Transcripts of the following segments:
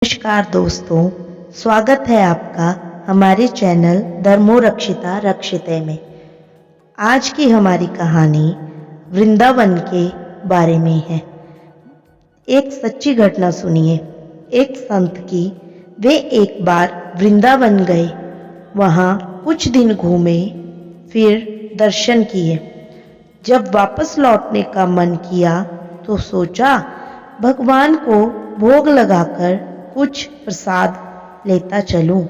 नमस्कार दोस्तों, स्वागत है आपका हमारे चैनल धर्मो रक्षिता रक्षिते में। आज की हमारी कहानी वृंदावन के बारे में है। एक सच्ची घटना सुनिए। एक संत की। वे एक बार वृंदावन गए, वहाँ कुछ दिन घूमे, फिर दर्शन किए। जब वापस लौटने का मन किया तो सोचा भगवान को भोग लगाकर कुछ प्रसाद लेता चलूं।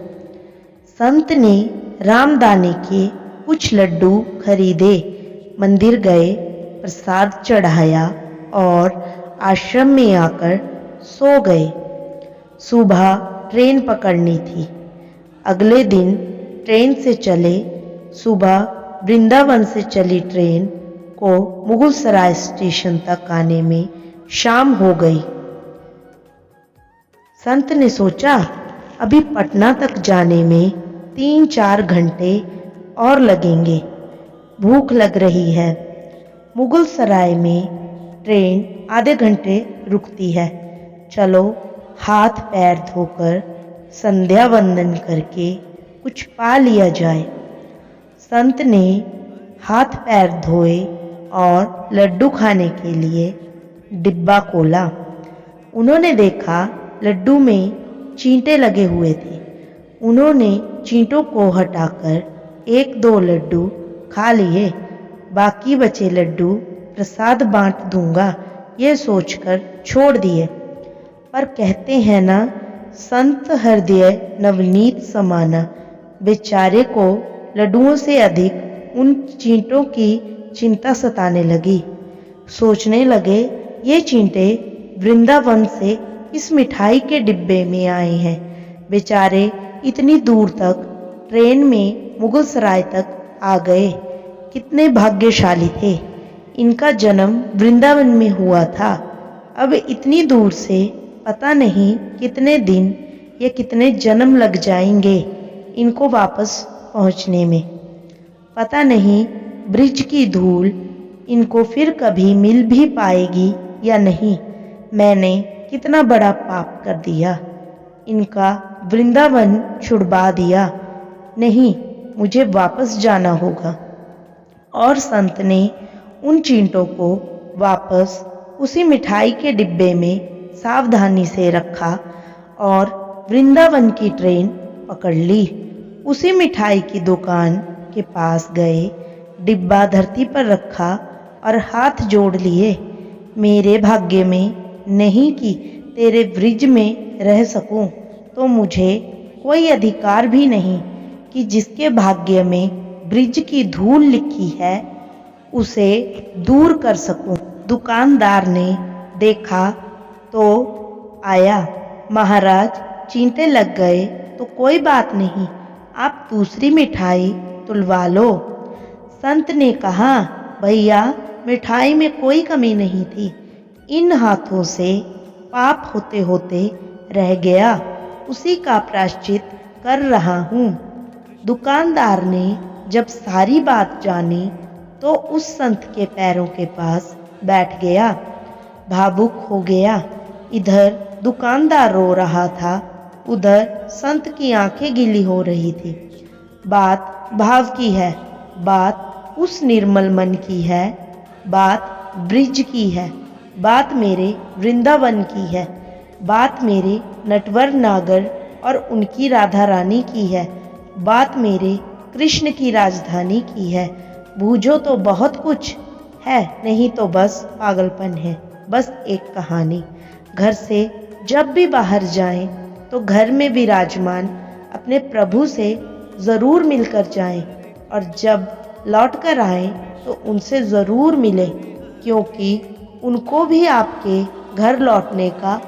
संत ने रामदाने के कुछ लड्डू खरीदे, मंदिर गए, प्रसाद चढ़ाया और आश्रम में आकर सो गए। सुबह ट्रेन पकड़नी थी। अगले दिन ट्रेन से चले। सुबह वृंदावन से चली ट्रेन को मुगलसराय स्टेशन तक आने में शाम हो गई। संत ने सोचा अभी पटना तक जाने में 3-4 घंटे और लगेंगे। भूख लग रही है। मुगलसराय में ट्रेन आधे घंटे रुकती है। चलो हाथ पैर धोकर संध्या वंदन करके कुछ पा लिया जाए। संत ने हाथ पैर धोए और लड्डू खाने के लिए डिब्बा खोला। उन्होंने देखा लड्डू में चींटे लगे हुए थे। उन्होंने चींटों को हटाकर 1-2 लड्डू खा लिए। बाकी बचे लड्डू प्रसाद बांट दूंगा ये सोचकर छोड़ दिए। पर कहते हैं ना, संत हृदय नवनीत समाना। बेचारे को लड्डुओं से अधिक उन चींटों की चिंता सताने लगी। सोचने लगे ये चींटे वृंदावन से इस मिठाई के डिब्बे में आए हैं। बेचारे इतनी दूर तक ट्रेन में मुगलसराय तक आ गए। कितने भाग्यशाली थे। इनका जन्म वृंदावन में हुआ था। अब इतनी दूर से पता नहीं कितने दिन या कितने जन्म लग जाएंगे इनको वापस पहुंचने में। पता नहीं ब्रिज की धूल इनको फिर कभी मिल भी पाएगी या नहीं। मैंने कितना बड़ा पाप कर दिया। इनका वृंदावन छुड़वा दिया। नहीं, मुझे वापस जाना होगा। और संत ने उन चींटों को वापस उसी मिठाई के डिब्बे में सावधानी से रखा और वृंदावन की ट्रेन पकड़ ली। उसी मिठाई की दुकान के पास गए, डिब्बा धरती पर रखा और हाथ जोड़ लिए। मेरे भाग्य में नहीं कि तेरे ब्रिज में रह सकूं, तो मुझे कोई अधिकार भी नहीं कि जिसके भाग्य में ब्रिज की धूल लिखी है उसे दूर कर सकूं। दुकानदार ने देखा तो आया। महाराज, चींटे लग गए तो कोई बात नहीं, आप दूसरी मिठाई तुलवा लो। संत ने कहा भैया, मिठाई में कोई कमी नहीं थी। इन हाथों से पाप होते होते रह गया, उसी का प्रायश्चित कर रहा हूँ। दुकानदार ने जब सारी बात जानी तो उस संत के पैरों के पास बैठ गया, भावुक हो गया। इधर दुकानदार रो रहा था, उधर संत की आंखें गीली हो रही थी। बात भाव की है, बात उस निर्मल मन की है, बात ब्रिज की है, बात मेरे वृंदावन की है, बात मेरे नटवर नागर और उनकी राधा रानी की है, बात मेरे कृष्ण की राजधानी की है। बूझो तो बहुत कुछ है, नहीं तो बस पागलपन है। बस एक कहानी। घर से जब भी बाहर जाएं तो घर में विराजमान अपने प्रभु से ज़रूर मिलकर जाएं और जब लौट कर आएँ तो उनसे ज़रूर मिलें, क्योंकि उनको भी आपके घर लौटने का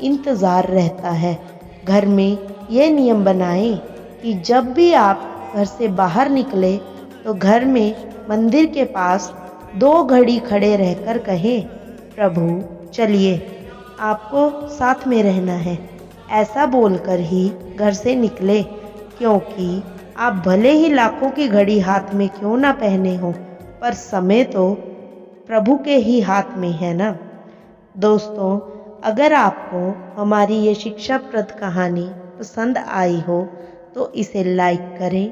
इंतज़ार रहता है। घर में ये नियम बनाएं कि जब भी आप घर से बाहर निकले तो घर में मंदिर के पास 2 घड़ी खड़े रहकर कहें, प्रभु चलिए, आपको साथ में रहना है। ऐसा बोलकर ही घर से निकले, क्योंकि आप भले ही लाखों की घड़ी हाथ में क्यों ना पहने हो, पर समय तो प्रभु के ही हाथ में है ना। दोस्तों, अगर आपको हमारी ये शिक्षाप्रद कहानी पसंद आई हो तो इसे लाइक करें,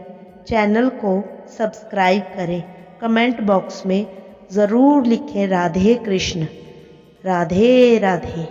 चैनल को सब्सक्राइब करें, कमेंट बॉक्स में ज़रूर लिखें राधे कृष्ण, राधे राधे।